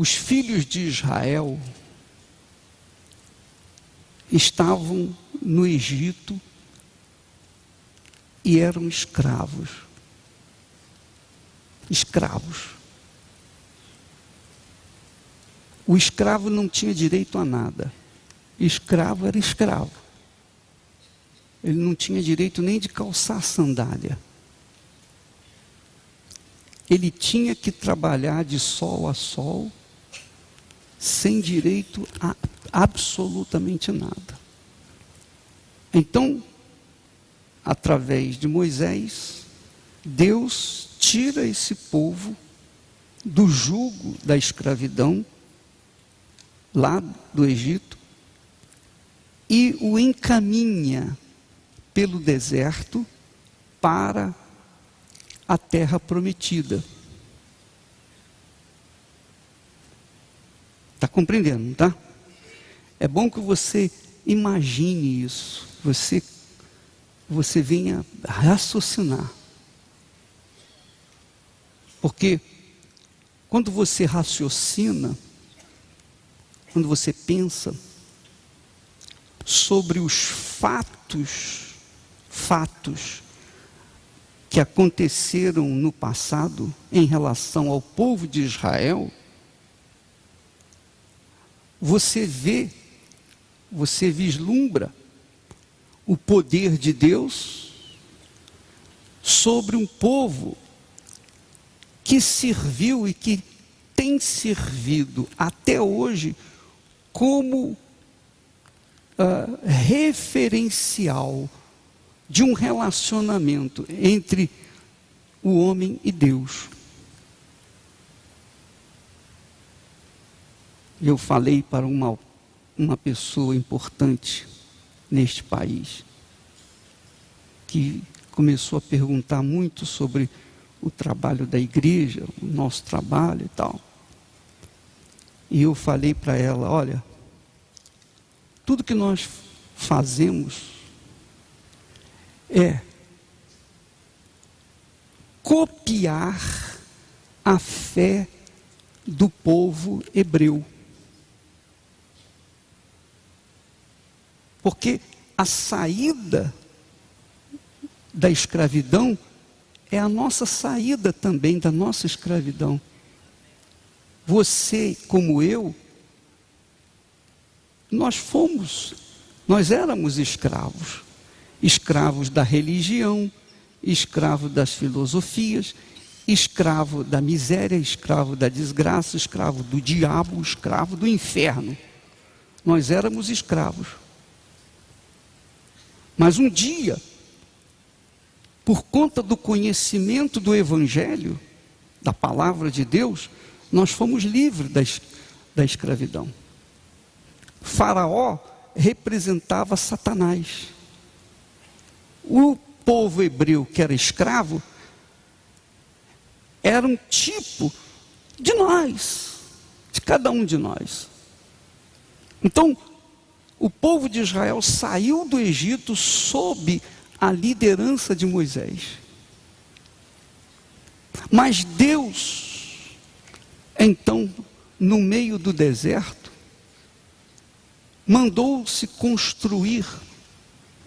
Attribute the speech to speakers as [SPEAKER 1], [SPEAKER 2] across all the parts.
[SPEAKER 1] os filhos de Israel estavam no Egito e eram escravos. Escravos. O escravo não tinha direito a nada. Escravo era escravo. Ele não tinha direito nem de calçar sandália. Ele tinha que trabalhar de sol a sol, sem direito a absolutamente nada. Então, através de Moisés, Deus tira esse povo do jugo da escravidão, lá do Egito, e o encaminha pelo deserto para a terra prometida. Está compreendendo, não está? É bom que você imagine isso, você venha raciocinar. Porque quando você raciocina, quando você pensa sobre os fatos que aconteceram no passado em relação ao povo de Israel, você vislumbra o poder de Deus sobre um povo que serviu e que tem servido até hoje como referencial de um relacionamento entre o homem e Deus. Eu falei para uma pessoa importante neste país, que começou a perguntar muito sobre o trabalho da igreja, o nosso trabalho e tal. E eu falei para ela, olha, tudo que nós fazemos é copiar a fé do povo hebreu. Porque a saída da escravidão é a nossa saída também da nossa escravidão. Você, como eu, nós éramos escravos. Escravos da religião, escravos das filosofias, escravo da miséria, escravo da desgraça, escravo do diabo, escravo do inferno. Nós éramos escravos. Mas um dia, por conta do conhecimento do Evangelho, da palavra de Deus, nós fomos livres da escravidão. Faraó representava Satanás. O povo hebreu que era escravo era um tipo de nós, de cada um de nós. Então, o povo de Israel saiu do Egito sob a liderança de Moisés. Mas Deus, então, no meio do deserto, mandou-se construir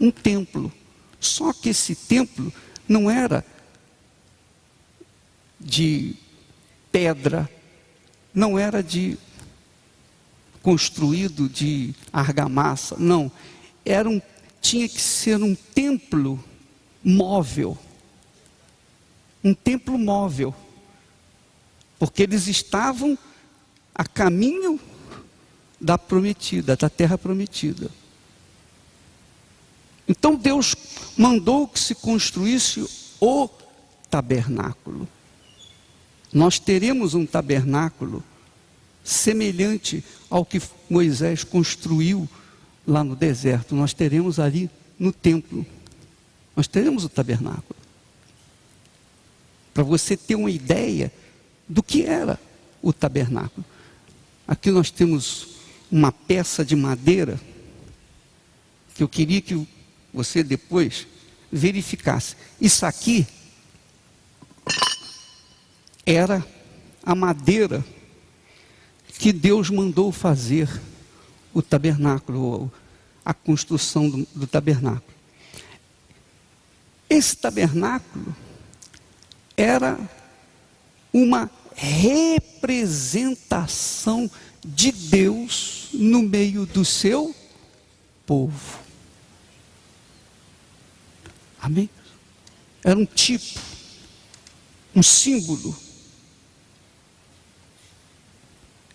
[SPEAKER 1] um templo. Só que esse templo não era de pedra, não era construído de argamassa, não. Tinha que ser um templo móvel. Um templo móvel. Porque eles estavam a caminho da terra prometida. Então Deus mandou que se construísse o tabernáculo. Nós teremos um tabernáculo semelhante ao que Moisés construiu lá no deserto. Nós teremos ali no templo. Nós teremos o tabernáculo. Para você ter uma ideia do que era o tabernáculo. Aqui nós temos uma peça de madeira que eu queria que você depois verificasse. Isso aqui era a madeira que Deus mandou fazer o tabernáculo, a construção do tabernáculo. Esse tabernáculo era uma representação de Deus no meio do seu povo. Amém? Era um tipo, um símbolo.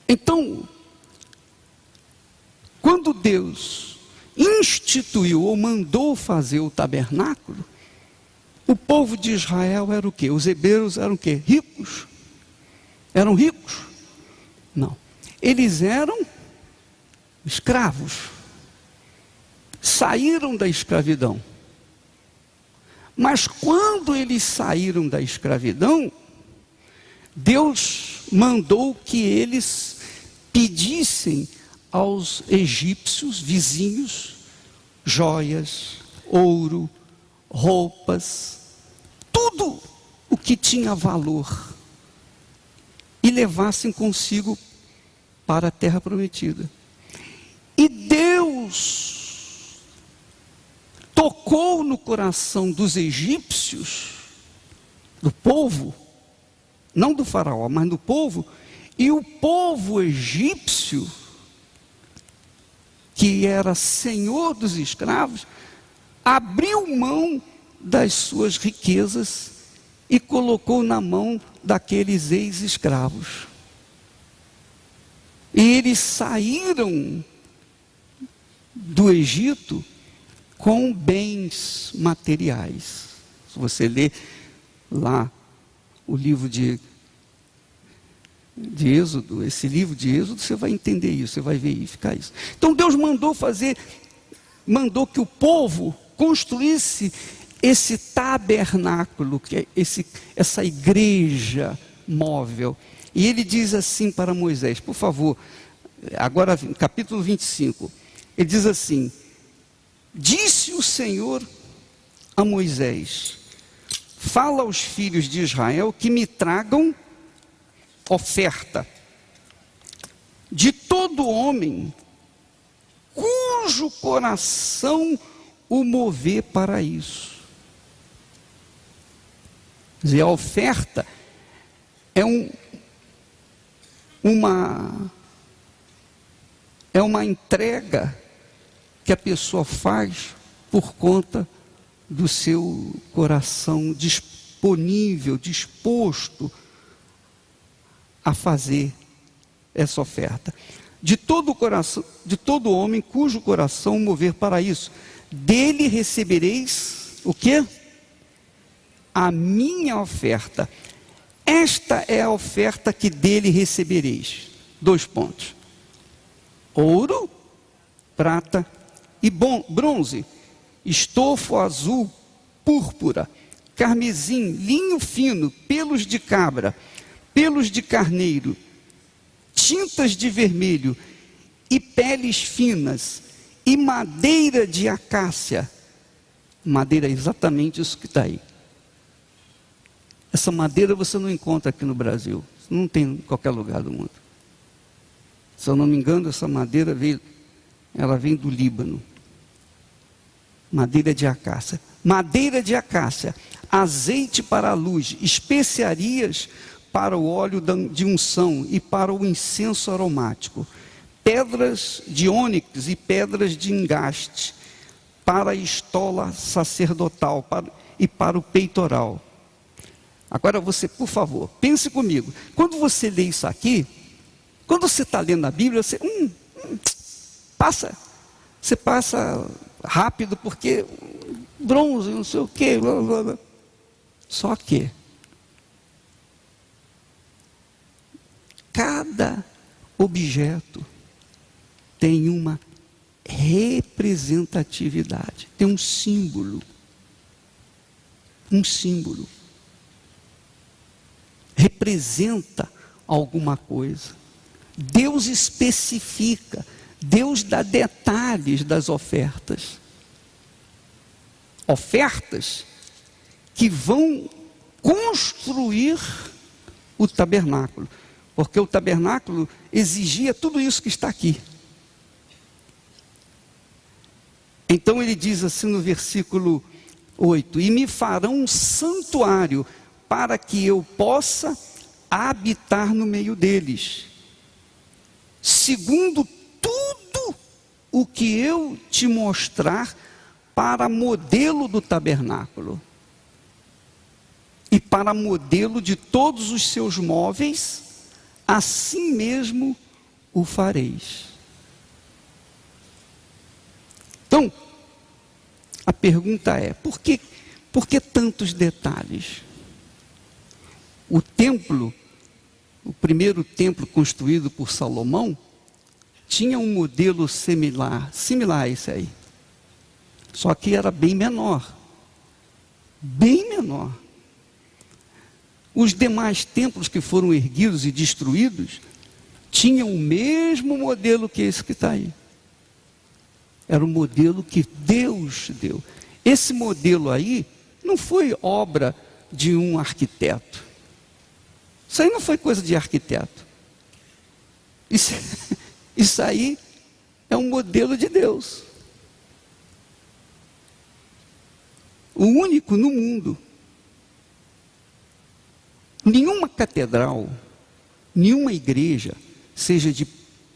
[SPEAKER 1] Então, quando Deus instituiu ou mandou fazer o tabernáculo, o povo de Israel era o quê? Os hebreus eram o quê? Ricos? Eram ricos? Não. Eles eram escravos. Saíram da escravidão. Mas quando eles saíram da escravidão, Deus mandou que eles pedissem aos egípcios vizinhos joias, ouro, roupas, tudo o que tinha valor, e levassem consigo para a terra prometida. E Deus tocou no coração dos egípcios, do povo, não do faraó, mas do povo, e o povo egípcio, que era senhor dos escravos, abriu mão das suas riquezas e colocou na mão daqueles ex-escravos. E eles saíram do Egito com bens materiais. Se você ler lá o livro de Êxodo, esse livro de Êxodo, você vai entender isso, você vai verificar isso. Então Deus mandou que o povo construísse esse tabernáculo, que é essa igreja móvel. E ele diz assim para Moisés, por favor, agora capítulo 25, ele diz assim: disse o Senhor a Moisés, fala aos filhos de Israel que me tragam oferta de todo homem cujo coração o mover para isso. Quer dizer, a oferta é uma entrega que a pessoa faz por conta do seu coração disponível, disposto a fazer essa oferta. De todo homem cujo coração mover para isso, dele recebereis o quê? A minha oferta. Esta é a oferta que dele recebereis. 2 pontos. Ouro, prata e bronze, estofo azul, púrpura, carmesim, linho fino, pelos de cabra, pelos de carneiro, tintas de vermelho e peles finas e madeira de acácia. Madeira é exatamente isso que está aí. Essa madeira você não encontra aqui no Brasil, não tem em qualquer lugar do mundo. Se eu não me engano, essa madeira ela vem do Líbano. Madeira de acácia. Madeira de acácia, azeite para a luz, especiarias para o óleo de unção e para o incenso aromático, pedras de ônix e pedras de engaste, para a estola sacerdotal e para o peitoral. Agora você, por favor, pense comigo. Quando você lê isso aqui, quando você está lendo a Bíblia, você passa rápido, porque bronze, não sei o quê, blá, blá, blá. Só que cada objeto tem uma representatividade, tem um símbolo. Um símbolo. Representa alguma coisa. Deus especifica, Deus dá detalhes das ofertas. Ofertas que vão construir o tabernáculo. porque o tabernáculo exigia tudo isso que está aqui. Então ele diz assim no versículo 8: e me farão um santuário para que eu possa habitar no meio deles, segundo tudo o que eu te mostrar para modelo do tabernáculo e para modelo de todos os seus móveis, assim mesmo o fareis. Então, a pergunta é, por que tantos detalhes? O templo, o primeiro templo construído por Salomão, tinha um modelo similar a esse aí. Só que era bem menor. Bem menor. Os demais templos que foram erguidos e destruídos, tinham o mesmo modelo que esse que está aí. Era o modelo que Deus deu. Esse modelo aí não foi obra de um arquiteto. Isso aí não foi coisa de arquiteto. Isso aí é um modelo de Deus. O único no mundo. Nenhuma catedral, nenhuma igreja, seja de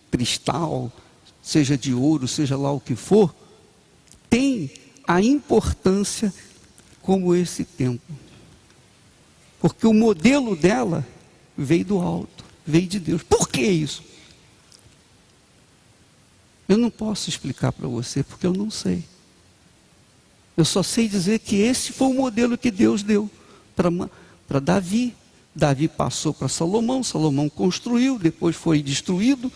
[SPEAKER 1] cristal, seja de ouro, seja lá o que for, tem a importância como esse templo. Porque o modelo dela veio do alto, veio de Deus. Por que isso? Eu não posso explicar para você, porque eu não sei. Eu só sei dizer que esse foi o modelo que Deus deu para Davi. Davi passou para Salomão, Salomão construiu, depois foi destruído,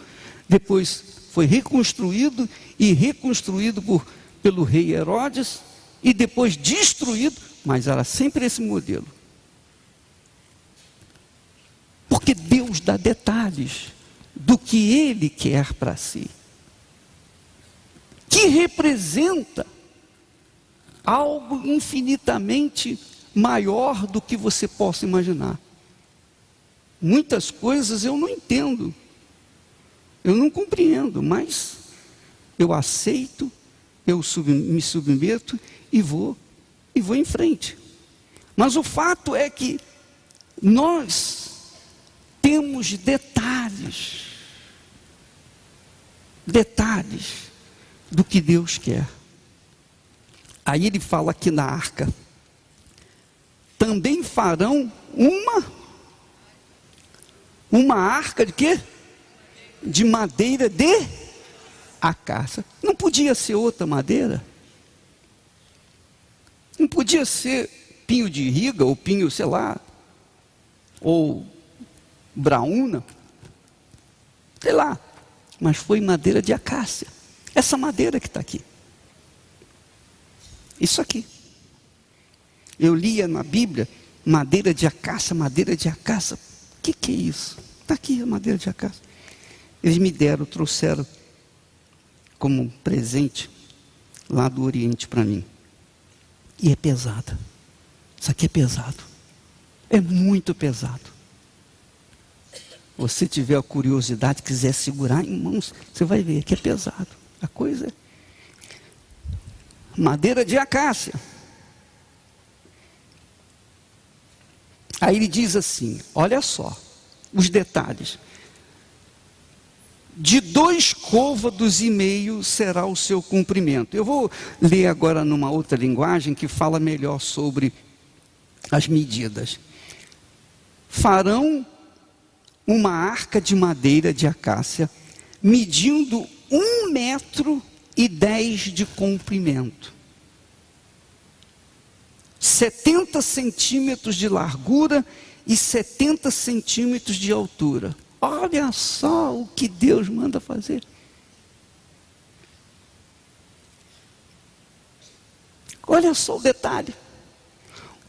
[SPEAKER 1] depois foi reconstruído e reconstruído pelo rei Herodes, e depois destruído, mas era sempre esse modelo. Porque Deus dá detalhes do que Ele quer para si, que representa algo infinitamente maior do que você possa imaginar. Muitas coisas eu não entendo, eu não compreendo, mas eu aceito, eu me submeto e vou em frente. Mas o fato é que nós temos detalhes do que Deus quer. Aí ele fala aqui na arca: também farão uma arca de quê? De madeira de acácia. Não podia ser outra madeira? Não podia ser pinho de riga, ou pinho, sei lá, ou braúna, sei lá, mas foi madeira de acácia. Essa madeira que está aqui. Isso aqui. Eu lia na Bíblia, madeira de acácia, madeira de acácia. O que é isso? Está aqui a madeira de acácia. Eles me trouxeram como presente lá do Oriente para mim. E é pesada. Isso aqui é pesado. É muito pesado. Você tiver a curiosidade, quiser segurar em mãos, você vai ver que é pesado. A coisa é madeira de acácia. Aí ele diz assim, olha só, os detalhes. De 2 côvados e meio será o seu comprimento. Eu vou ler agora numa outra linguagem que fala melhor sobre as medidas. Farão uma arca de madeira de acácia, medindo 1,10 metros de comprimento, 70 centímetros de largura e 70 centímetros de altura. Olha só o que Deus manda fazer. Olha só o detalhe.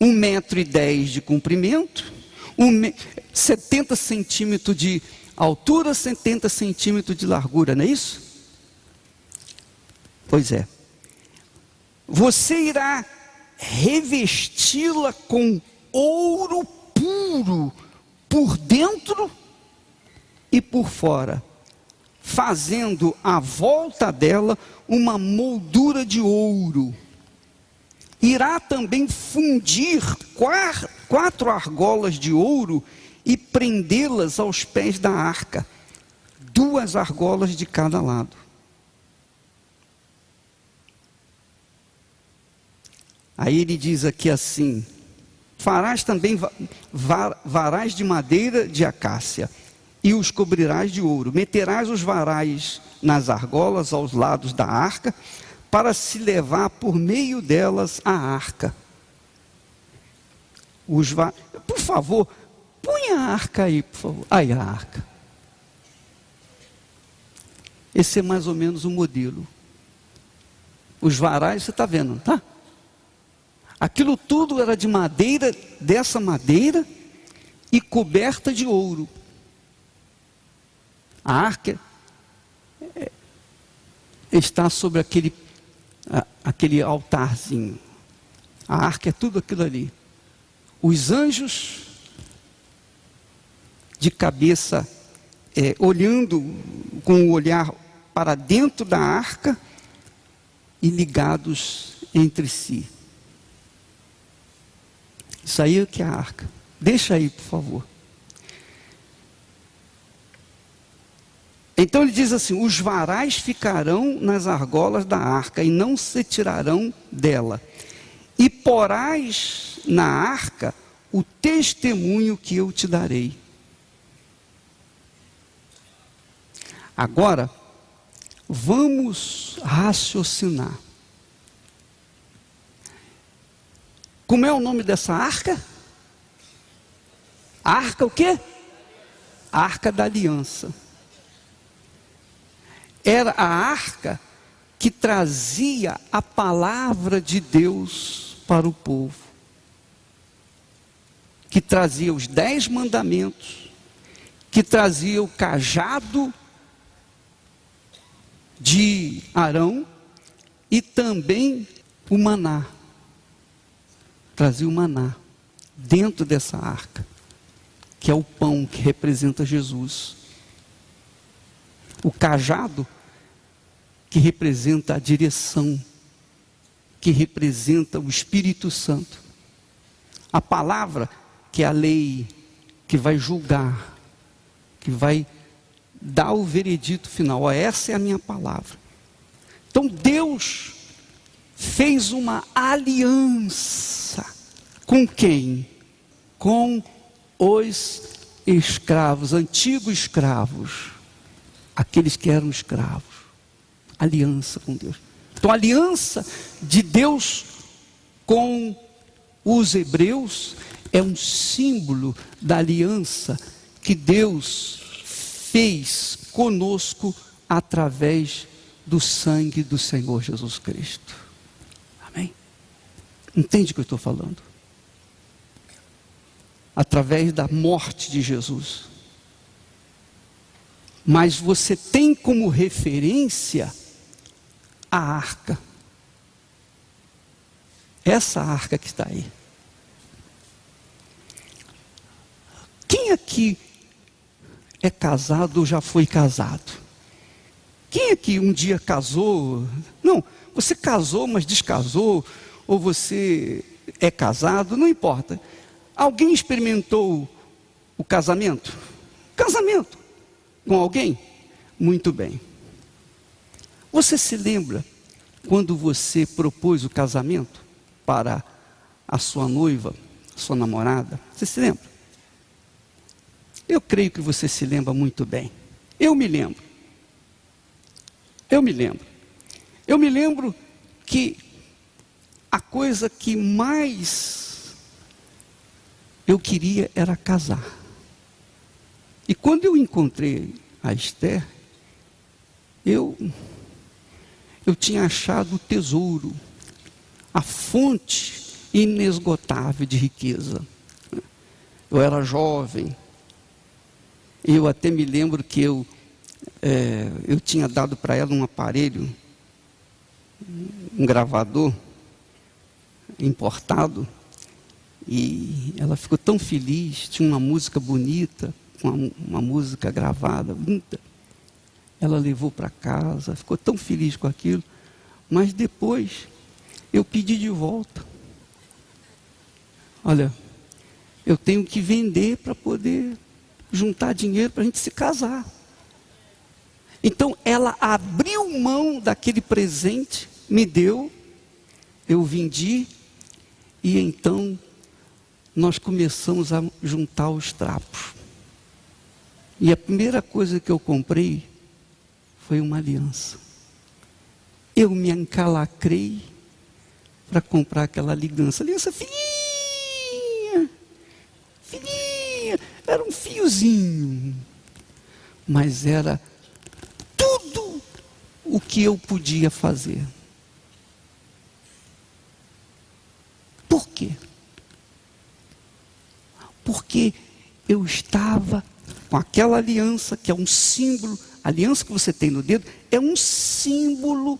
[SPEAKER 1] 1,10 metros de comprimento, 70 centímetros de altura, 70 centímetros de largura, não é isso? Pois é. Você irá revesti-la com ouro puro por dentro e por fora, fazendo à volta dela uma moldura de ouro. Irá também fundir 4 argolas de ouro e prendê-las aos pés da arca, 2 argolas de cada lado. Aí ele diz aqui assim: farás também varais de madeira de acácia, e os cobrirás de ouro. Meterás os varais nas argolas aos lados da arca, para se levar por meio delas a arca. Por favor, põe a arca aí, por favor. Aí a arca. Esse é mais ou menos o modelo. Os varais, você está vendo, tá? Aquilo tudo era de madeira, dessa madeira, e coberta de ouro. A arca está sobre aquele altarzinho. A arca é tudo aquilo ali. Os anjos de cabeça olhando com o olhar para dentro da arca e ligados entre si. Isso aí é o que é a arca. Deixa aí, por favor. Então ele diz assim: os varais ficarão nas argolas da arca e não se tirarão dela. E porás na arca o testemunho que eu te darei. Agora, vamos raciocinar. Como é o nome dessa arca? Arca o quê? Arca da Aliança. Era a arca que trazia a palavra de Deus para o povo. Que trazia os 10 mandamentos, que trazia o cajado de Arão e também o maná. Trazia o maná dentro dessa arca, que é o pão que representa Jesus. O cajado, que representa a direção, que representa o Espírito Santo. A palavra, que é a lei, que vai julgar, que vai dar o veredito final. Ó, essa é a minha palavra. Então Deus fez uma aliança com quem? Com os escravos, antigos escravos, aqueles que eram escravos. Aliança com Deus. Então a aliança de Deus com os hebreus é um símbolo da aliança que Deus fez conosco através do sangue do Senhor Jesus Cristo. Amém? Entende o que eu estou falando? Através da morte de Jesus. Mas você tem como referência a arca. Essa arca que está aí. Quem aqui é casado ou já foi casado? Quem aqui um dia casou? Não, você casou, mas descasou, ou você é casado, não importa. Alguém experimentou o casamento? Casamento com alguém? Muito bem. Você se lembra quando você propôs o casamento para a sua noiva, a sua namorada? Você se lembra? Eu creio que você se lembra muito bem. Eu me lembro. Eu me lembro que a coisa que mais eu queria era casar. E quando eu encontrei a Esther, eu tinha achado o tesouro, a fonte inesgotável de riqueza. Eu era jovem. Eu até me lembro que eu tinha dado para ela um aparelho, um gravador importado, e ela ficou tão feliz, tinha uma música bonita, com uma música gravada, bonita. Ela levou para casa, ficou tão feliz com aquilo. Mas depois, eu pedi de volta. Olha, eu tenho que vender para poder juntar dinheiro para a gente se casar. Então, ela abriu mão daquele presente, me deu, eu vendi, e então nós começamos a juntar os trapos. E a primeira coisa que eu comprei foi uma aliança. Eu me encalacrei para comprar aquela aliança. Aliança fininha, fininha, era um fiozinho, mas era tudo o que eu podia fazer. Por quê? Porque eu estava com aquela aliança, que é um símbolo. A aliança que você tem no dedo é um símbolo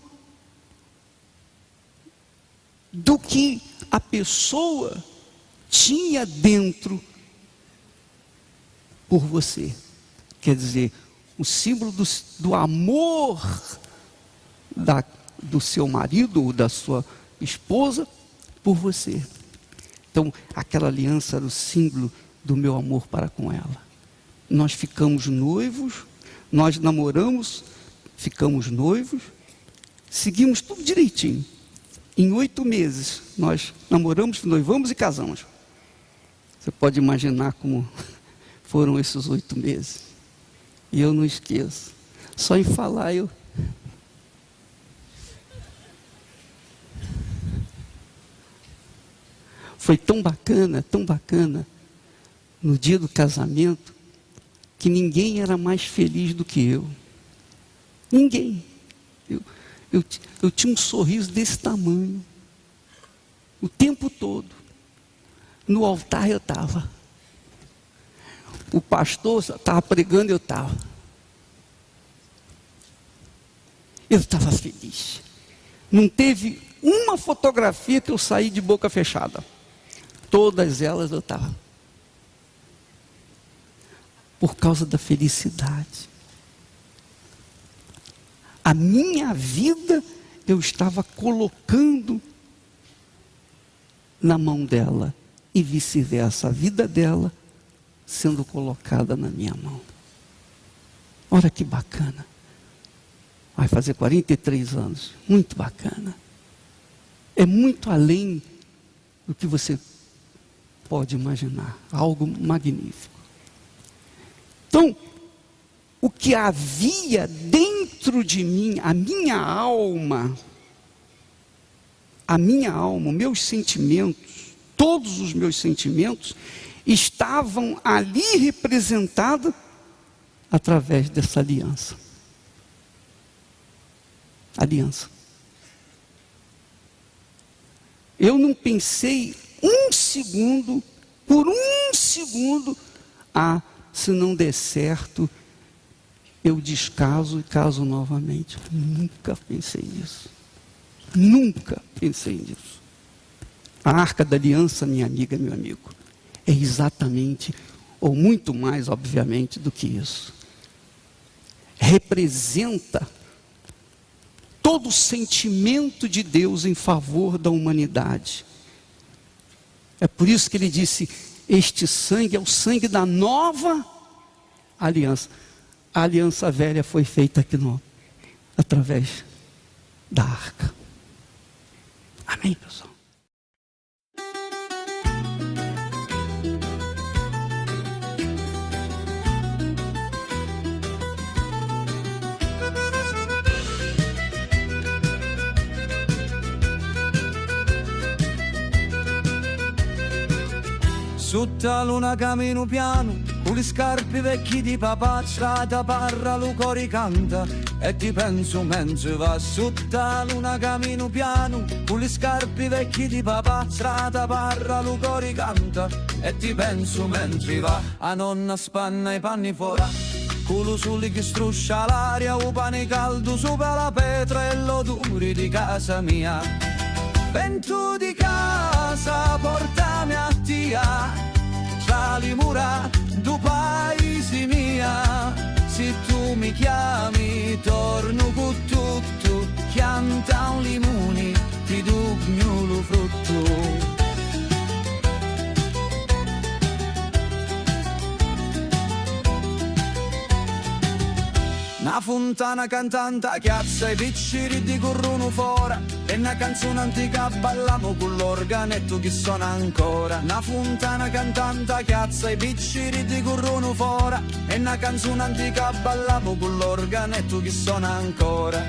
[SPEAKER 1] do que a pessoa tinha dentro por você. Quer dizer, o símbolo do amor do seu marido ou da sua esposa por você. Então, aquela aliança era o símbolo do meu amor para com ela. Nós ficamos noivos, nós namoramos, ficamos noivos, seguimos tudo direitinho. Em 8 meses, nós namoramos, noivamos e casamos. Você pode imaginar como foram esses 8 meses. E eu não esqueço. Só em falar eu... Foi tão bacana, no dia do casamento, que ninguém era mais feliz do que eu. Ninguém. Eu tinha um sorriso desse tamanho. O tempo todo. No altar eu estava. O pastor estava pregando, eu estava. Eu estava feliz. Não teve uma fotografia que eu saí de boca fechada. Todas elas eu estava. Por causa da felicidade. A minha vida eu estava colocando na mão dela. E vice-versa, a vida dela sendo colocada na minha mão. Olha que bacana. Vai fazer 43 anos. Muito bacana. É muito além do que você pode imaginar. Algo magnífico. Então, o que havia dentro de mim, a minha alma, meus sentimentos, todos os meus sentimentos, estavam ali representados através dessa aliança. Aliança. Eu não pensei por um segundo, se não der certo, eu descaso e caso novamente. Nunca pensei nisso. Nunca pensei nisso. A Arca da Aliança, minha amiga, meu amigo, é exatamente, ou muito mais, obviamente, do que isso. Representa todo o sentimento de Deus em favor da humanidade. É por isso que ele disse: este sangue é o sangue da nova aliança. A aliança velha foi feita aqui através da arca. Amém, pessoal?
[SPEAKER 2] Sotto la luna cammino piano, con le scarpe vecchie di papà, strada parra, lo cori canta, e ti penso mentre va. Sotto la luna cammino piano, con le scarpe vecchie di papà, strada parra, lo cori canta, e ti penso mentre va. A nonna spanna i panni fuori, culo sole che struscia l'aria, o pane caldo sopra la pietra e l'odore di casa mia. Vento di casa, portami a tia, tra le mura do paese Una fontana cantanta chiazza i picciri di corrono fora e una canzone antica ballamo con l'organetto che suona ancora. Una fontana cantanta chiazza i picciri di corrono fora e una canzone antica ballamo con l'organetto che suona ancora.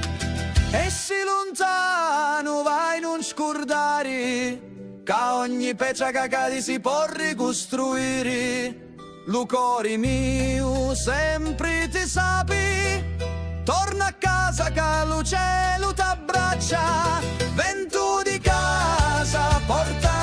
[SPEAKER 2] E se lontano vai non scordare che ogni pezza cagati si può ricostruire. Lo cuore mio sempre ti sapi, torna a casa che lo cielo t'abbraccia, vento di casa porta